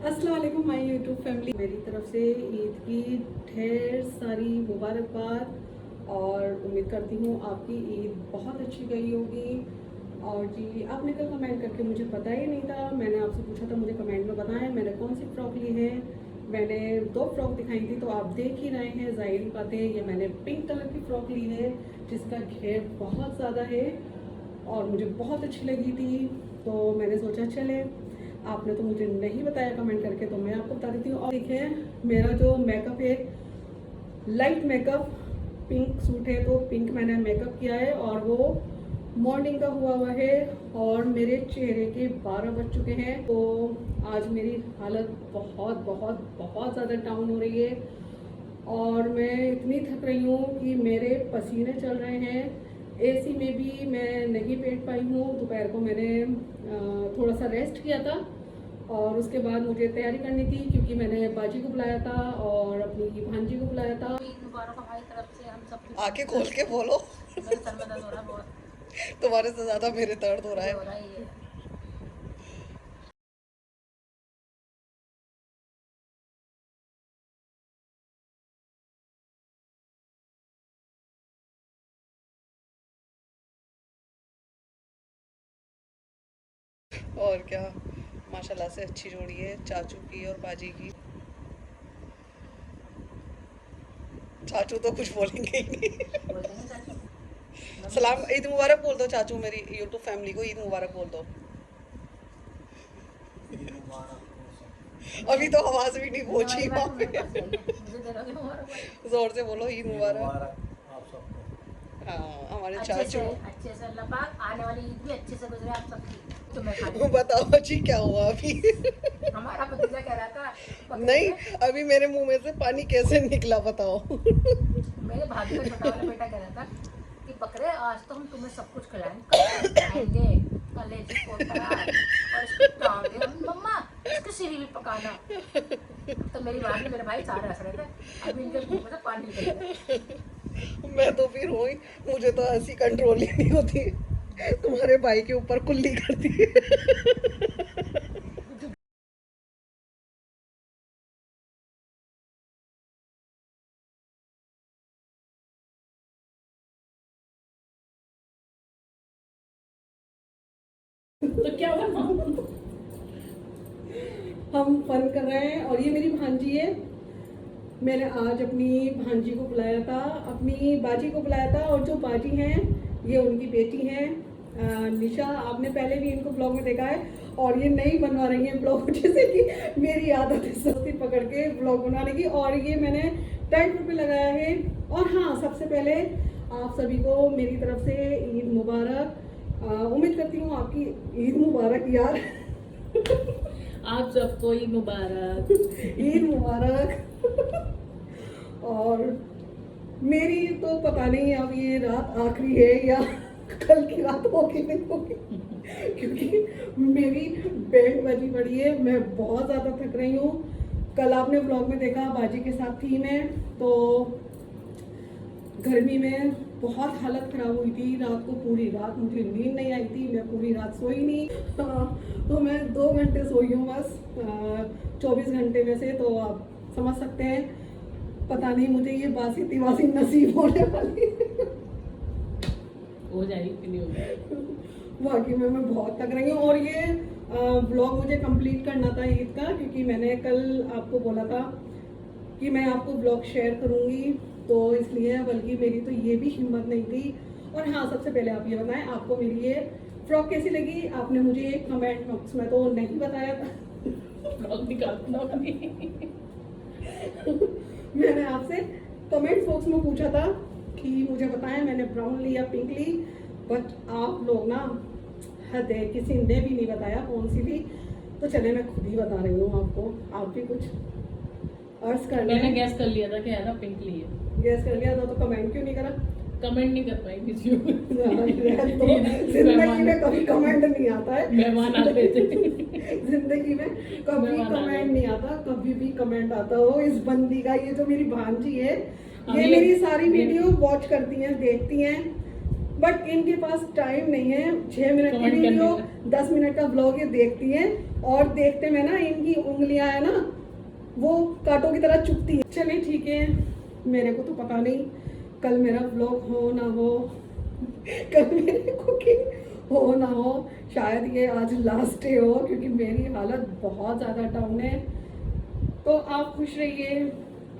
अस्सलाम वालेकुम my YouTube family. मेरी तरफ से ईद की ढेर सारी मुबारकबाद और उम्मीद करती हूँ आपकी ईद बहुत अच्छी गई होगी। और जी, आपने कल कमेंट करके मुझे पता ही नहीं था, मैंने आपसे पूछा था मुझे कमेंट में बताएं मैंने कौन सी फ़्रॉक ली है। मैंने 2 फ्रॉक दिखाई थी तो आप देख ही रहे हैं, ज़ाहिर ही बात है ये मैंने पिंक कलर की फ़्रॉक ली है जिसका घेर बहुत ज़्यादा है और मुझे बहुत अच्छी लगी थी। तो मैंने सोचा चले, आपने तो मुझे नहीं बताया कमेंट करके तो मैं आपको बता देती हूँ। और देखिए मेरा जो मेकअप है, लाइट मेकअप, पिंक सूट है तो पिंक मैंने मेकअप किया है और वो मॉर्निंग का हुआ है और मेरे चेहरे के 12 बज चुके हैं। तो आज मेरी हालत बहुत बहुत बहुत ज़्यादा डाउन हो रही है और मैं इतनी थक रही हूँ कि मेरे पसीने चल रहे हैं। एसी में भी मैं नहीं बैठ पाई हूँ। दोपहर को मैंने थोड़ा सा रेस्ट किया था और उसके बाद मुझे तैयारी करनी थी क्योंकि मैंने बाजी को बुलाया था और अपनी भांजी को बुलाया था। ईद मुबारक हमारी तरफ से हम सब। आंखें खोल के बोलो। मेरे सर में दर्द हो रहा है बहुत। तुम्हारे से ज्यादा मेरे दर्द हो रहा मुझे हो है। रहा है ये। और क्या, माशाल्लाह से अच्छी जोड़ी है चाचू की और बाजी की। चाचू तो कुछ बोलेंगे ही नहीं। बोल देंगे चाचू। सलाम, ईद मुबारक बोल दो चाचू, मेरी यूट्यूब फैमिली को ईद मुबारक बोल दो। अभी तो आवाज भी नहीं पहुंची वहाँ मुझे पे। दे दोगे मुबारक। जोर से बोलो ईद मुबारक। आप सबको। हाँ, हमारे अच्छे से चाचू। अच्छे से अल्लाह पाक आने वाली ईद भी अच्छे से गुजरे आप सबकी। तुम्हें खा वो बताओ जी क्या हुआ अभी। हमारा भतीजा कह रहा था नहीं, अभी मेरे मुंह में से पानी कैसे निकला बताओ। मेरे भाभी का छोटा वाला बेटा कह रहा था कि बकरे आज तो हम तुम्हें सब कुछ खिलाएंगे, कलेजी पोटरा और इसकी टांगे, मम्मा इसकी सीरी भी पकाना। तो मेरी बात में मेरे भाई सारे हंस रहे थे, अभी इनके मुंह में से पानी निकल गया। मैं तो फिर हुई, मुझे तो हंसी कंट्रोल ही नहीं होती। तुम्हारे भाई के ऊपर कुल्ली कर दी। तो क्या हुआ, हम फन कर रहे हैं और ये मेरी भांजी है। मैंने आज अपनी भांजी को बुलाया था, अपनी बाजी को बुलाया था और जो बाजी हैं ये उनकी बेटी हैं निशा। आपने पहले भी इनको ब्लॉग में देखा है और ये नहीं बनवा रही हैं ब्लॉग, जैसे कि मेरी आदत है सस्ती पकड़ के ब्लॉग बनाने की। और ये मैंने टाइम पे लगाया है। और हाँ, सबसे पहले आप सभी को मेरी तरफ से ईद मुबारक। उम्मीद करती हूँ आपकी ईद मुबारक यार। आप सबको ईद मुबारक। ईद मुबारक। और मेरी तो पता नहीं अब ये रात आखिरी है या कल की रात होगी नहीं होगी, क्योंकि मेरी बैंड बजी पड़ी है। मैं बहुत ज़्यादा थक रही हूँ। कल आपने व्लॉग में देखा बाजी के साथ थी मैं, तो गर्मी में बहुत हालत ख़राब हुई थी। रात को पूरी रात मुझे नींद नहीं आई थी, मैं पूरी रात सोई नहीं। तो मैं 2 घंटे सोई हूँ बस 24 घंटे में से। तो आप समझ सकते हैं, पता नहीं मुझे ये बासी तिवासी नसीब होने वाली हो जाएगी कि नहीं हो जाएगी। वाकई में मैं बहुत थक रही हूँ। और ये ब्लॉग मुझे कंप्लीट करना था ईद का, क्योंकि मैंने कल आपको बोला था कि मैं आपको ब्लॉग शेयर करूँगी, तो इसलिए, बल्कि मेरी तो ये भी हिम्मत नहीं थी। और हाँ, सबसे पहले आप ये बताएं आपको मेरी ये फ्रॉक कैसी लगी। आपने मुझे कमेंट बॉक्स में तो नहीं बताया था। ब्लॉग निकालना नहीं। मैंने आपसे कमेंट बॉक्स में पूछा था कि मुझे बताएं मैंने ब्राउन ली या पिंक ली, बट आप लोग ना हद है, किसी ने भी नहीं बताया कौन सी ली। तो चले मैं खुद ही बता रही हूँ आपको, आप भी कुछ अर्ज कर मैंने लें। गैस कर लिया था कि है ना पिंक ली है। गैस कर लिया था तो कमेंट क्यों नहीं करा? कमेंट नहीं कर पाई किसी को। तो जिंदगी में कभी कमेंट नहीं आता है। मेहमान आ रहे थे। जिंदगी में कभी मेहमान आ गए। कमेंट नहीं आता, कभी भी कमेंट आता हो इस बंदी का। ये जो मेरी भांजी है, ये अभी मेरी सारी वीडियो वॉच करती हैं, देखती हैं। बट इनके पास टाइम नहीं है। 6 मिनट की Comment करने वीडियो, का। 10 मिनट का ब्लॉग ये देखती हैं और देखते में ना इनकी उंगलियां है ना वो कांटों की तरह चुभती है। चलिए ठीक है, मेरे को तो पता नहीं कल मेरा ब्लॉग हो ना हो, कल मेरी कुकिंग हो ना हो, शायद ये आज लास्ट डे हो क्योंकि मेरी हालत बहुत ज़्यादा डाउन है। तो आप खुश रहिए,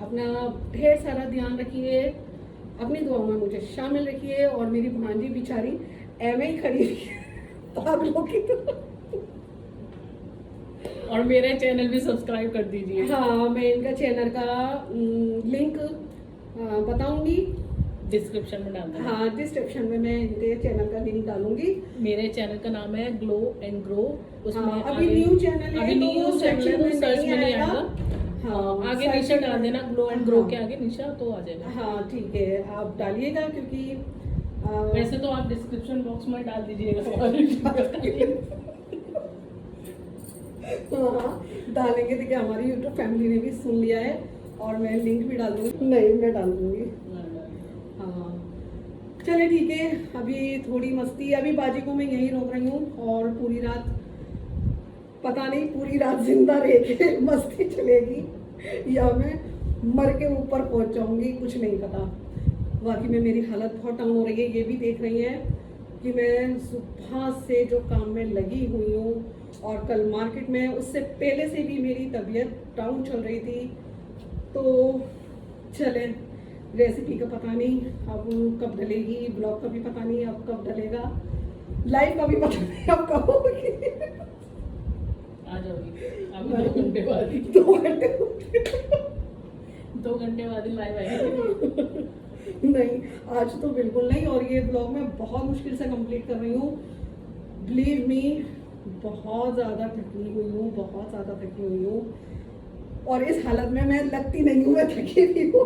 अपना ढेर सारा ध्यान रखिए, अपनी दुआओं में मुझे शामिल रखिए और मेरी भांजी बेचारी एम ही खड़ी पागलों की तरह। और मेरे चैनल भी सब्सक्राइब कर दीजिए। हाँ, मैं इनका चैनल का लिंक बताऊंगी। डिस्क्रिप्शन में डाल देना। हाँ, डिस्क्रिप्शन में मैं इनके चैनल का लिंक डालूंगी। मेरे चैनल का नाम है ग्लो एंड ग्रो। उसमें हाँ, अभी आगे- न्यू चैनल है अभी तो न्यू वो चैनल है section तो में सर्च नहीं में नहीं आएगा। आएगा। हाँ, आगे search निशा में- डाल देना, ग्लो एंड ग्रो हाँ। के आगे निशा तो आ जाएगा। हाँ ठीक है, आप डालिएगा क्योंकि वैसे तो आप डिस्क्रिप्शन बॉक्स में डाल दीजिएगा हमारे वीडियो का link। हाँ, डालेंगे। देखिए हमारी यूट्यूब फैमिली ने भी सुन लिया है और मैं लिंक भी डाल दूंगी। नहीं, मैं डाल दूंगी। हाँ चलिए ठीक है, अभी थोड़ी मस्ती, अभी बाजी को मैं यहीं रोक रही हूँ और पूरी रात पता नहीं पूरी रात जिंदा रह के मस्ती चलेगी या मैं मर के ऊपर पहुंच जाऊंगी, कुछ नहीं पता। बाकी में मेरी हालत बहुत डाउन हो रही है, ये भी देख रही हैं कि मैं सुबह से जो काम में लगी हुई हूँ और कल मार्केट में उससे पहले से भी मेरी तबीयत डाउन चल रही थी। तो चले, रेसिपी का पता नहीं अब कब डलेगी, ब्लॉग का भी पता नहीं अब कब डलेगा, लाइव का भी पता नहीं अब कब होगी। आ जाओगी आप 2 घंटे बाद ही। 2 घंटे 2 घंटे बाद ही लाइव आएगी। नहीं, आज तो बिल्कुल नहीं। और ये ब्लॉग मैं बहुत मुश्किल से कंप्लीट कर रही हूँ, बिलीव मी। बहुत ज़्यादा थकी हुई हूँ, बहुत ज़्यादा थकी हुई हूँ और इस हालत में मैं लगती नहीं हूँ मैं थकी हुई हूँ।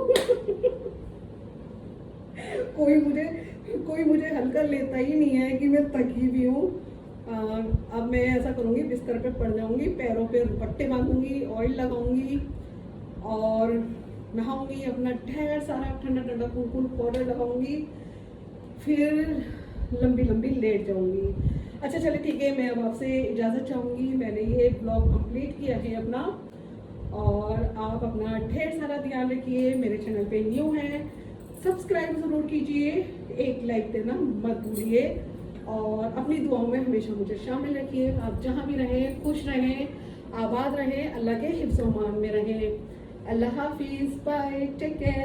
कोई मुझे हल्का लेता ही नहीं है कि मैं थकी हुई हूँ। अब मैं ऐसा करूँगी, बिस्तर पे पड़ जाऊँगी, पैरों पे दुपट्टे बांधूंगी, ऑयल लगाऊंगी और नहाऊंगी, अपना ढेर सारा ठंडा ठंडा कूल पाउडर लगाऊंगी, फिर लंबी लंबी लेट जाऊंगी। अच्छा चलिए ठीक है, मैं अब आपसे इजाज़त चाहूँगी। मैंने ये ब्लॉग कंप्लीट किया है अपना और आप अपना ढेर सारा ध्यान रखिए। मेरे चैनल पे न्यू हैं, सब्सक्राइब ज़रूर कीजिए, एक लाइक देना मत भूलिए और अपनी दुआओं में हमेशा मुझे शामिल रखिए। आप जहाँ भी रहें खुश रहें, आबाद रहें, अल्लाह के हिफ्ज़-ओ-मान में रहें। अल्लाह हाफिज़, बाय, टेक केयर।